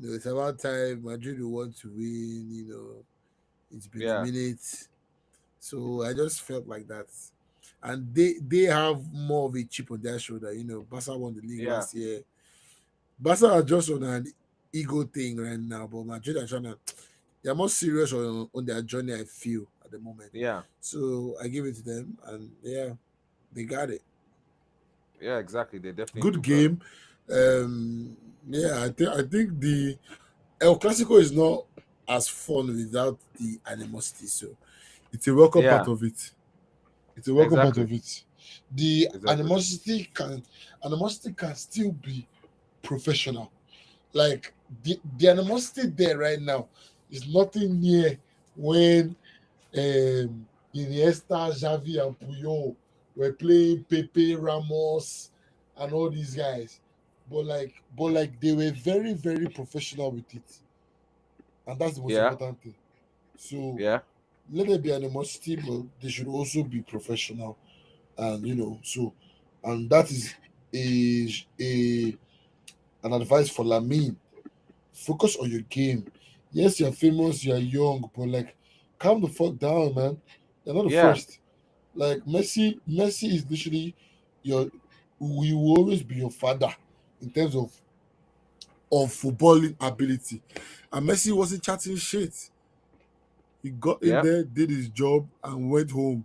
it's about time Madrid will want to win. It's been a yeah, minute, so I just felt like that. And they have more of a chip on their shoulder. Barca won the league yeah, last year. Barca are just on an ego thing right now, but Madrid are trying to. They're more serious on their journey. I feel at the moment, yeah, so I give it to them, and yeah, they got it. yeah. Exactly. They definitely Good do, brother. game. Yeah, I think the El Clasico is not as fun without the animosity. So it's a welcome part Yeah, of it. It's a welcome part exactly, of it. The exactly. animosity can still be professional. Like the animosity there right now is nothing near when Iniesta, Xavi, and Puyol were playing Pepe, Ramos, and all these guys. But like they were very, very professional with it, and that's the most Yeah, important thing. So yeah, let there be animosity, but they should also be professional, and and that is a an advice for Lamine. Focus on your game. Yes, you're famous, you're young, but like calm the fuck down, man. You're not the yeah, first. Like Messi is literally your we will always be your father in terms of footballing ability. And Messi wasn't chatting shit. He got in yeah, there, did his job, and went home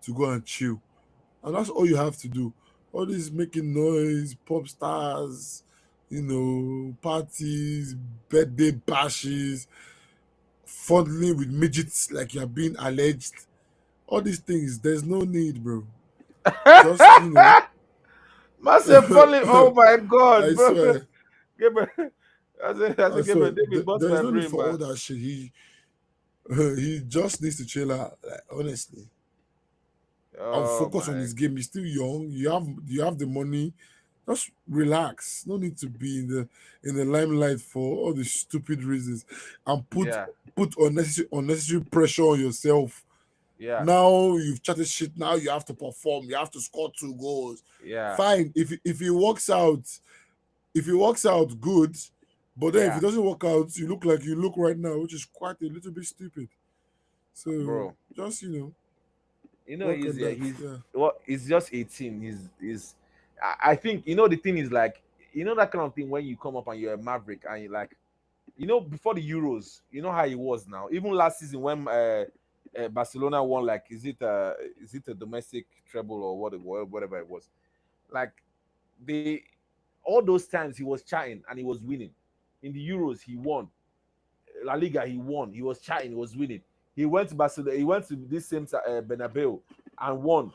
to go and chill. And that's all you have to do. All this making noise, pop stars, parties, birthday bashes, fondling with midgets like you're being alleged. All these things, there's no need, bro. Just, Massive falling. Oh my God, I bro. swear, Gabriel, I I said, swear, Gabriel, David, bust there's my no need brain, for all man. that shit. He just needs to chill out, like, honestly, and Oh focus on my, his game. He's still young. You have the money. Just relax. No need to be in the limelight for all the stupid reasons, and put yeah, put unnecessary pressure on yourself. yeah, Now you've chatted shit. Now you have to perform. You have to score 2 goals. yeah, Fine. If it works out good, but then if it yeah, doesn't work out, you look like you look right now, which is quite a little bit stupid. So bro. just work He's on yeah, that. he's Yeah. well, he's just 18. He's I think the thing is like that kind of thing when you come up and you're a maverick and you like before the Euros, how he was now. Even last season when Barcelona won, like, is it a domestic treble or whatever it was. Like, they all those times he was chatting and he was winning. In the Euros, he won. La Liga, he won. He was chatting, he was winning. He went to Barcelona. He went to this same Bernabeu and won.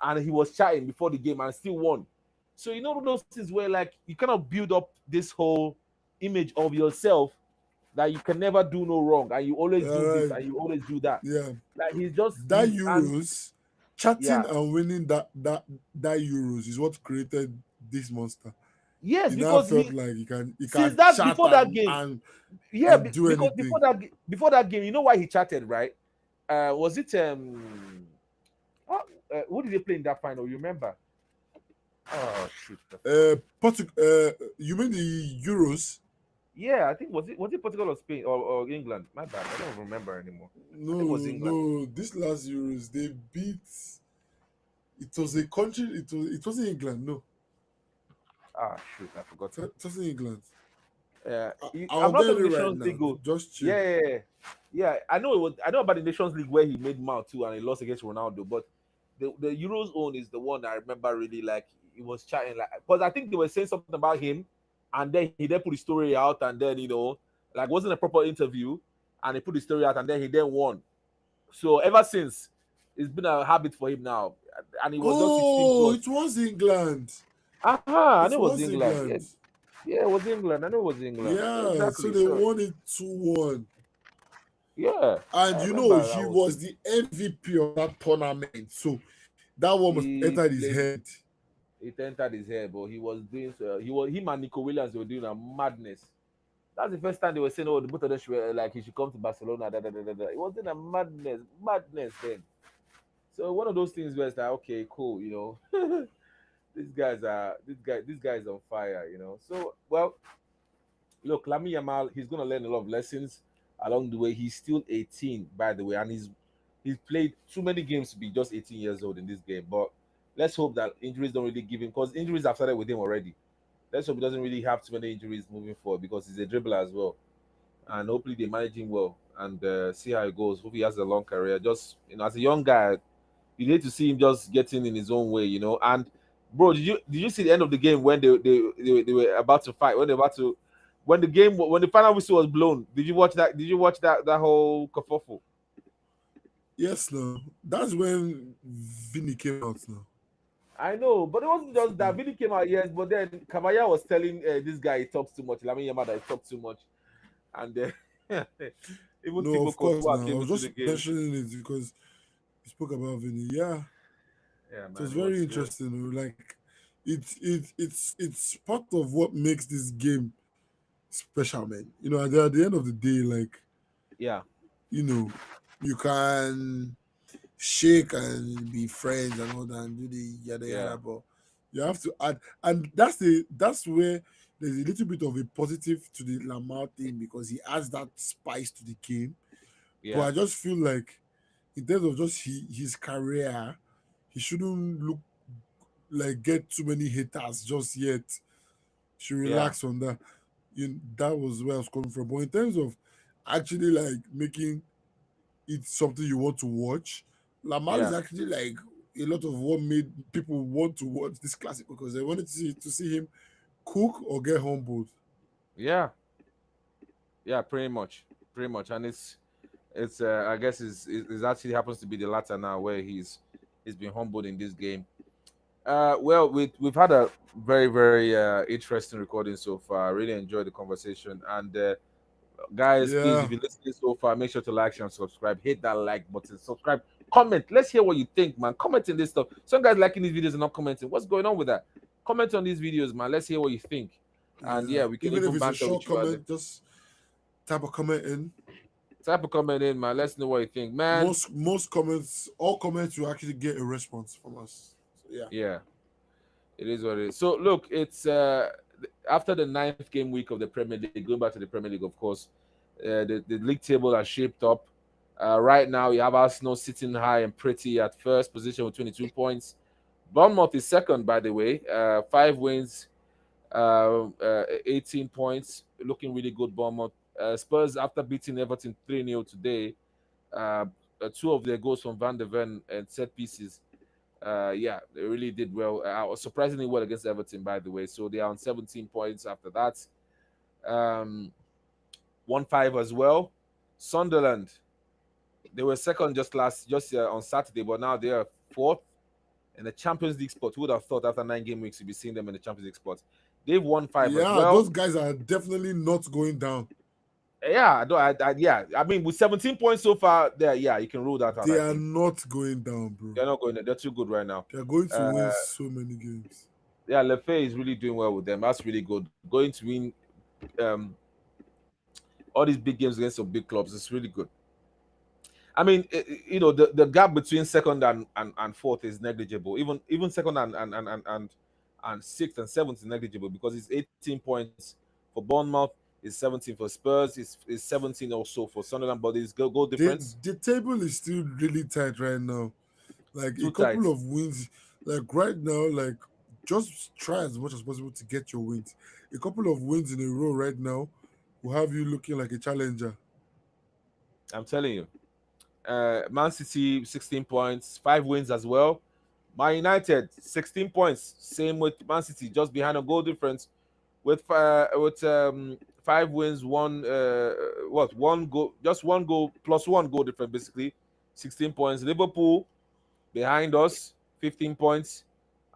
And he was chatting before the game and still won. So those things where like you kind of build up this whole image of yourself that you can never do no wrong and you always All do this right. and you always do that. Yeah. Like he's just That he's and Euros, chatting yeah. and winning that Euros is what created this monster. Yes, He now because felt he like he since can that chat before that game, yeah, and do because anything. before that game, you know why he chatted, right? Was it who did they play in that final? You remember? Oh shoot, I forgot. You mean the Euros? Yeah, I think was it Portugal or Spain or England? My bad, I don't remember anymore. I think it was No, England. no. This last Euros, they beat. It was a country. It wasn't England. No, Ah shoot, I forgot. it wasn't England. I'll I'm not get talking it right Nations now. League. Oh. Just chill. Yeah, yeah, yeah. Yeah, I know it was. I know about the Nations League where he made mouth too and he lost against Ronaldo. But the Euros own is the one I remember really like. He was chatting like because I think they were saying something about him, and then he then put the story out, and then like wasn't a proper interview, and he put the story out, and then he then won. So ever since, it's been a habit for him now, and he was just 16 Oh, it plus. was England. Aha, I know It it was was England. Yeah, England. yeah, it was England. I know it was England. Yeah, so Exactly. they So won it 2-1. yeah, And I you know, remember that he was was the MVP of that tournament. So that one must he enter his played. head. It entered his head, but he was doing so. He was him and Nico Williams were doing a madness. That's the first time they were saying, "Oh, the both of them should like he should come to Barcelona." Da, da, da, da, da. It was in a madness then. So one of those things where it's like, okay, cool, these guys on fire, So well, look, Lami Yamal, he's gonna learn a lot of lessons along the way. He's still 18, by the way, and he's played too many games to be just 18 years old in this game. But let's hope that injuries don't really give him because injuries have started with him already. Let's hope he doesn't really have too many injuries moving forward because he's a dribbler as well. And hopefully they manage him well and see how it goes. Hope he has a long career. Just as a young guy, you need to see him just getting in his own way. And bro, did you see the end of the game when they were about to fight? When they were about to when the final whistle was blown? Did you watch that? Did you watch that whole kerfuffle? Yes, no. That's when Vinny came out now. I know, but it wasn't So, just that. Billy came out, yes, but then Kamaya was telling this guy he talks too much. Lamin Yamada he talks too much, and even no, Thibaut of course Courtois now. I came was into the just game. mentioning it because you spoke about Vinny. Yeah, Yeah, it was man, very interesting. Like it's part of what makes this game special, man. At the end of the day, like, yeah, you know, you can shake and be friends and all that and do the yada yeah, yada, but you have to add, and that's where there's a little bit of a positive to the Lamar thing because he adds that spice to the game. But yeah, I just feel like in terms of just his career, he shouldn't look like get too many haters just yet. Should yeah, relax on that. That was where I was coming from. But in terms of actually like making it's something you want to watch. Lamar is yeah, actually like a lot of what made people want to watch this classic because they wanted to see him cook or get humbled. yeah, yeah. Pretty much, and it's I guess it's actually happens to be the latter now where he's been humbled in this game. Well, we've had a very very interesting recording so far. I really enjoyed the conversation, and guys, please, if Yeah, you're listening so far, make sure to like, share, and subscribe. Hit that like button, subscribe, comment. Let's hear what you think, man. Comment in this stuff. Some guys liking these videos and not commenting. What's going on with that? Comment on these videos, man. Let's hear what you think. And yeah. yeah, we can Even if even it's a banter short with you as a comment, just type a comment in. type of comment in, man. Let's know what you think, man. Most comments, all comments, you actually get a response from us. So yeah. Yeah, it is what it is. So look, it's after the ninth game week of the Premier League. Going back to the Premier League, of course, the league table has shaped up. Right now, you have Arsenal sitting high and pretty at first position with 22 points. Bournemouth is second, by the way, 5 wins, 18 points, looking really good. Bournemouth. Spurs, after beating Everton 3-0 today, uh, two of their goals from Van der Ven and set pieces. Yeah, they really did well. Surprisingly well against Everton, by the way. So they are on 17 points after that. 1-5 as well. Sunderland, they were second just on Saturday, but now they are fourth in the Champions League spot. Who would have thought after 9 game weeks you'd be seeing them in the Champions League spot? They've won five as Yeah, well. those guys are definitely not going down. Yeah, yeah. I mean, with 17 points so far, there, yeah, you can rule that out. They I are think not going down, bro. they're not going there. They're too good right now. They are going to Uh, win so many games. yeah, Lefay is really doing well with them. That's really good. Going to win um, all these big games against some big clubs is really good. I mean, the gap between second and fourth is negligible. Even second and sixth and seventh is negligible because it's 18 points for Bournemouth, it's 17 for Spurs, it's 17 also for Sunderland, but it's goal The difference the table is still really tight right now. Like a too tight. couple of wins, like right now, like just try as much as possible to get your wins. A couple of wins in a row right now will have you looking like a challenger. I'm telling you. Man City 16 points, 5 wins as well. Man United 16 points, same with Man City, just behind a goal difference with 5 wins, one goal, just one goal plus one goal difference basically, 16 points. Liverpool behind us, 15 points.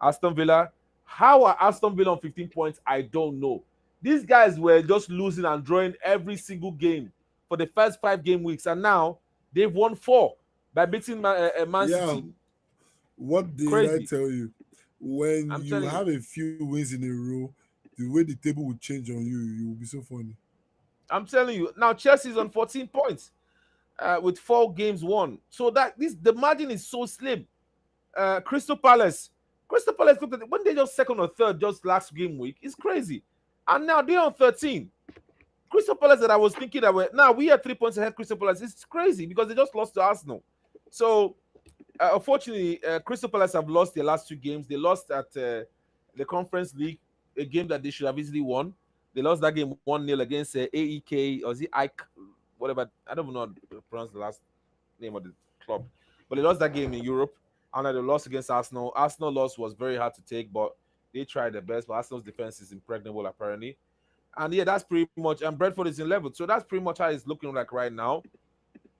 Aston Villa, how are Aston Villa on 15 points? I don't know. These guys were just losing and drawing every single game for the first 5 game weeks, and now they've won 4 by beating Man Yeah, City. what did I Crazy. tell you? When I'm you telling you. have a few wins in a row, the way the table will change on you, you will be so funny. I'm telling you. Now Chelsea's on 14 points with 4 games won. So that this the margin is so slim. Crystal Palace. Crystal Palace looked at it when they just second or third just last game week. It's crazy. And now they're on 13. Crystal Palace that I was thinking that were now we are 3 points ahead. Crystal Palace. It's crazy because they just lost to Arsenal. So unfortunately, Crystal Palace have lost their last 2 games. They lost at the Conference League, a game that they should have easily won. They lost that game 1-0 against AEK or is it Ike, whatever. I don't even know how to pronounce the last name of the club, but they lost that game in Europe. And then they lost against Arsenal. Arsenal loss was very hard to take, but they tried their best. But Arsenal's defense is impregnable apparently. And yeah, that's pretty much. And Brentford is in level, so that's pretty much how it's looking like right now.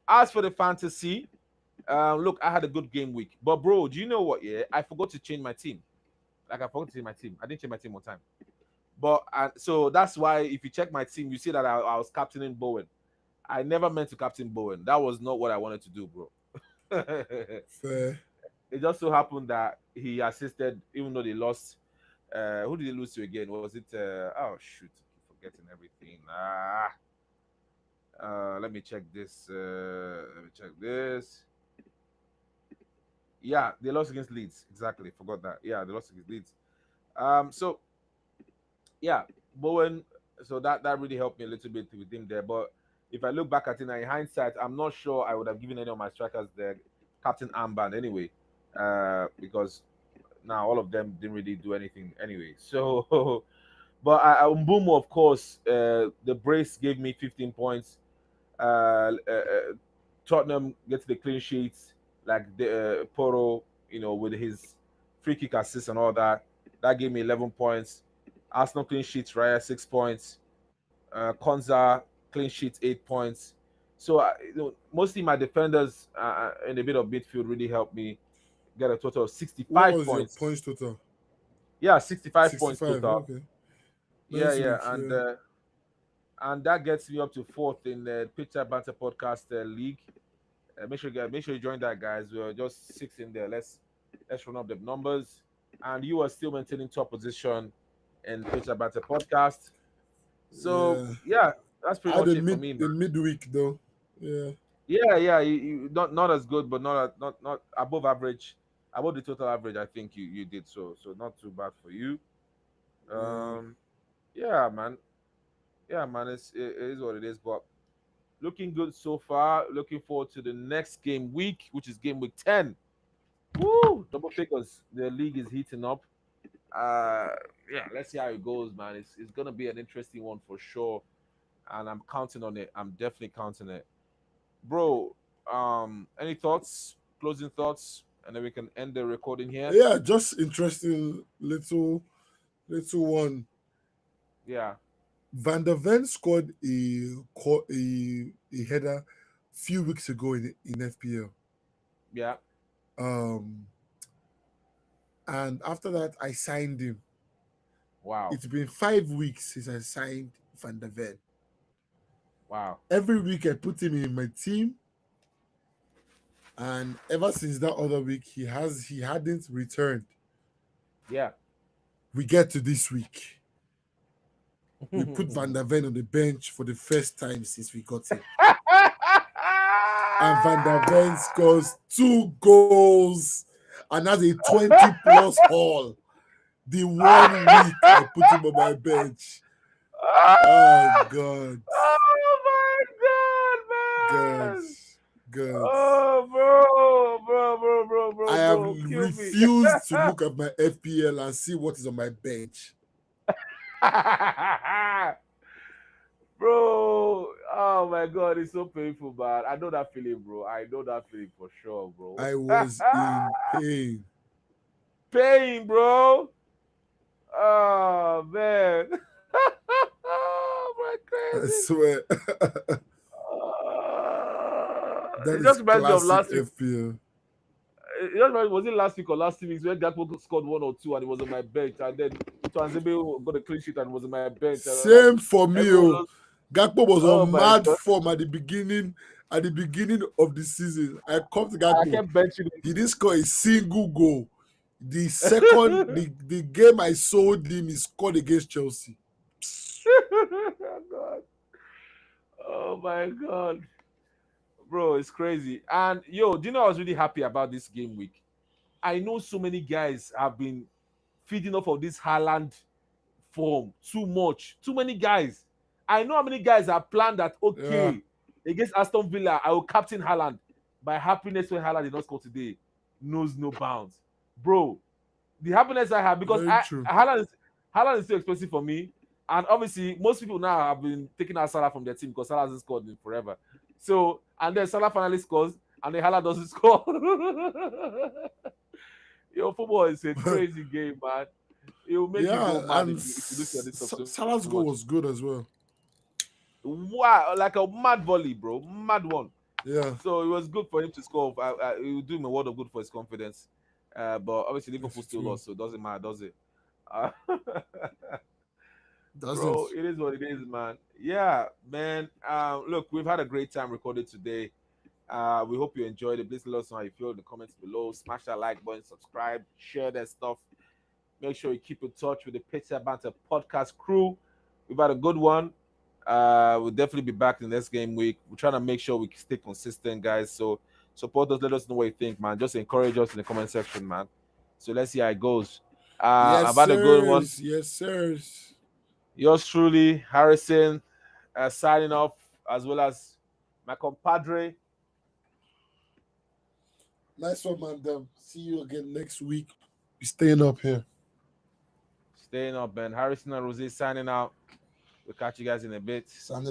As for the fantasy, look, I had a good game week, but bro, do you know what? Yeah, I forgot to change my team. Like I forgot to change my team. I didn't change my team on time. But so that's why if you check my team, you see that I was captaining Bowen. I never meant to captain Bowen. That was not what I wanted to do, bro. Fair. It just so happened that he assisted, even though they lost. Who did they lose to again? Was it? Oh shoot, I keep forgetting everything. Let me check this. Let me check this. Yeah, they lost against Leeds. Exactly, forgot that. Yeah, they lost against Leeds. So yeah, Bowen. So that really helped me a little bit with him there. But if I look back at it now, in hindsight, I'm not sure I would have given any of my strikers the captain armband anyway, because now all of them didn't really do anything anyway. So, but Mbumo, of course, the brace gave me 15 points. Tottenham gets the clean sheets, like the Poro, with his free kick assist and all that. That gave me 11 points. Arsenal clean sheets, Raya 6 points. Konza clean sheets 8 points. So mostly my defenders in a bit of midfield really helped me get a total of What 65 was your points. points total? Yeah, 65 points 65. total. Okay. Yeah, Nice yeah, week. Yeah. and that gets me up to fourth in the Picture Banter Podcast League. Make sure you join that, guys. We're just 6 in there. Let's run up the numbers. And you are still maintaining top position in Picture Banter Podcast. So Yeah. yeah, that's pretty I had much it for me, man. a midweek though. Yeah. Yeah, yeah, you not as good, but not above average, above the total average. I think you did so not too bad for you. Yeah. Um, yeah, man. Yeah, man. It is what it is. But looking good so far. Looking forward to the next game week, which is game week 10. Woo! Double figures. The league is heating up. Uh, yeah. Let's see how it goes, man. It's gonna be an interesting one for sure, and I'm counting on it. I'm definitely counting it, bro. Any thoughts? Closing thoughts, and then we can end the recording here. Yeah. Just interesting little one. Yeah, Van der Ven scored a header few weeks ago in FPL. yeah. Um, and after that, I signed him. Wow, It's been 5 weeks since I signed Van der Ven. wow. Every week I put him in my team, and ever since that other week, he hadn't returned. Yeah. We get to this week. We put Van der Ven on the bench for the first time since we got him. And Van der Ven scores 2 goals and has a 20 plus haul. The 1 week I put him on my bench. Oh God. Oh my God. god, man! God. Oh, I have bro, kill me. refused to look at my FPL and see what is on my bench. Bro, oh my God, it's so painful, man. I know that feeling, bro. I know that feeling for sure, bro. I was in pain. Pain, bro. Oh man. My I crazy. swear. That It is just reminds me of classic last week. FPL. It just reminds, was it last week or last 2 weeks when Gakpo scored 1 or 2 and it was on my bench, and then Tuanzebe got a clean sheet and was on my bench, and I was like, Same for me. everyone Oh. was, Gakpo was oh on my mad God, form at the beginning. At the beginning of the season, I come to I Gakpo. kept benching He didn't score a single goal. The second, him. the game I sold him, he scored against Chelsea. Oh God. Oh my God, bro, it's crazy. And yo, do you know I was really happy about this game week? I know so many guys have been feeding off of this Haaland form too much. Too many guys. I know how many guys have planned that, Yeah, okay, against Aston Villa, I will captain Haaland. My happiness when Haaland did not score today knows no bounds. Bro, the happiness I have because very true. Haaland is still expensive for me. And obviously, most people now have been taking out Salah from their team because Salah hasn't scored in forever. So, and then Salah finally scores, and then Haaland doesn't score. Yo, football is a crazy game, man. It will make you Yeah, go mad and if you look at this stuff too Salah's goal much. was good as well. Wow, like a mad volley, bro, mad one. Yeah, So it was good for him to score. It will do him a world of good for his confidence. But obviously yes, Liverpool it still will. lost, so it doesn't matter, does it? Uh, Doesn't. bro, it is what it is, man. Yeah, man. Look, we've had a great time recording today. We hope you enjoyed it. Please let us know how you feel in the comments below. Smash that like button, subscribe, share that stuff. Make sure you keep in touch with the Pizza Banter podcast crew. We've had a good one. We'll definitely be back in the next game week. We're trying to make sure we stay consistent, guys. So support us. Let us know what you think, man. Just encourage us in the comment section, man. So let's see how it goes. Yes, I've had a good one. sirs. Yes, sirs. Yours truly, Harrison, signing off, as well as my compadre. Nice one, man. See you again next week. Be staying up here. Staying up, Ben. Harrison and Rose signing out. We'll catch you guys in a bit. Signing